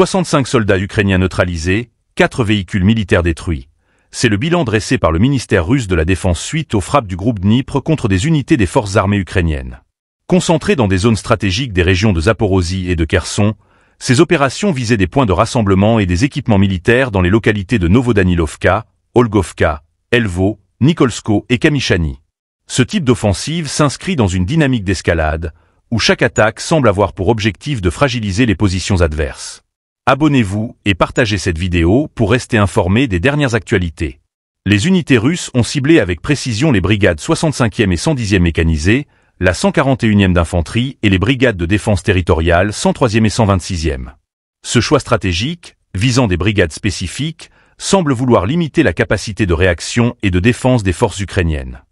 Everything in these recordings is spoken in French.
65 soldats ukrainiens neutralisés, 4 véhicules militaires détruits. C'est le bilan dressé par le ministère russe de la Défense suite aux frappes du groupe Dnipr contre des unités des forces armées ukrainiennes. Concentrées dans des zones stratégiques des régions de Zaporozhye et de Kherson, ces opérations visaient des points de rassemblement et des équipements militaires dans les localités de Novodanilovka, Olgovka, Elvo, Nikolsko et Kamychany. Ce type d'offensive s'inscrit dans une dynamique d'escalade, où chaque attaque semble avoir pour objectif de fragiliser les positions adverses. Abonnez-vous et partagez cette vidéo pour rester informé des dernières actualités. Les unités russes ont ciblé avec précision les brigades 65e et 110e mécanisées, la 141e d'infanterie et les brigades de défense territoriale 103e et 126e. Ce choix stratégique, visant des brigades spécifiques, semble vouloir limiter la capacité de réaction et de défense des forces ukrainiennes.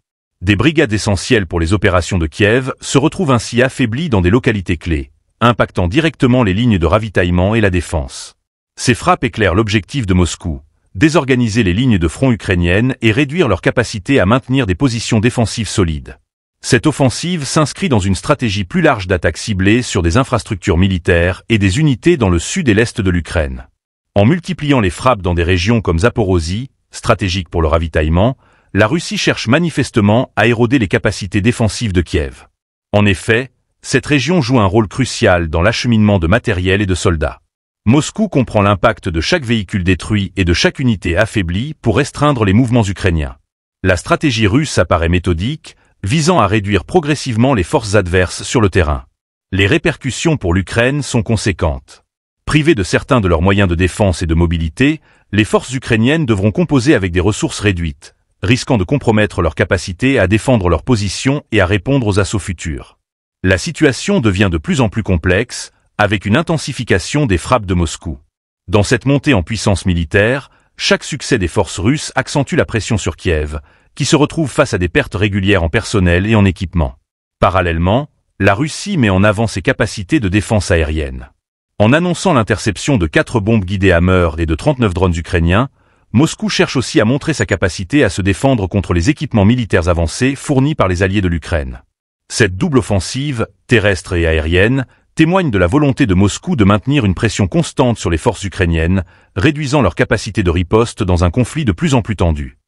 Des brigades essentielles pour les opérations de Kiev se retrouvent ainsi affaiblies dans des localités clés, impactant directement les lignes de ravitaillement et la défense. Ces frappes éclairent l'objectif de Moscou, désorganiser les lignes de front ukrainiennes et réduire leur capacité à maintenir des positions défensives solides. Cette offensive s'inscrit dans une stratégie plus large d'attaque ciblée sur des infrastructures militaires et des unités dans le sud et l'est de l'Ukraine. En multipliant les frappes dans des régions comme Zaporozhye, stratégiques pour le ravitaillement, la Russie cherche manifestement à éroder les capacités défensives de Kiev. En effet, cette région joue un rôle crucial dans l'acheminement de matériel et de soldats. Moscou comprend l'impact de chaque véhicule détruit et de chaque unité affaiblie pour restreindre les mouvements ukrainiens. La stratégie russe apparaît méthodique, visant à réduire progressivement les forces adverses sur le terrain. Les répercussions pour l'Ukraine sont conséquentes. Privées de certains de leurs moyens de défense et de mobilité, les forces ukrainiennes devront composer avec des ressources réduites, risquant de compromettre leur capacité à défendre leur position et à répondre aux assauts futurs. La situation devient de plus en plus complexe, avec une intensification des frappes de Moscou. Dans cette montée en puissance militaire, chaque succès des forces russes accentue la pression sur Kiev, qui se retrouve face à des pertes régulières en personnel et en équipement. Parallèlement, la Russie met en avant ses capacités de défense aérienne. En annonçant l'interception de 4 bombes guidées Hammer et de 39 drones ukrainiens, Moscou cherche aussi à montrer sa capacité à se défendre contre les équipements militaires avancés fournis par les alliés de l'Ukraine. Cette double offensive, terrestre et aérienne, témoigne de la volonté de Moscou de maintenir une pression constante sur les forces ukrainiennes, réduisant leur capacité de riposte dans un conflit de plus en plus tendu.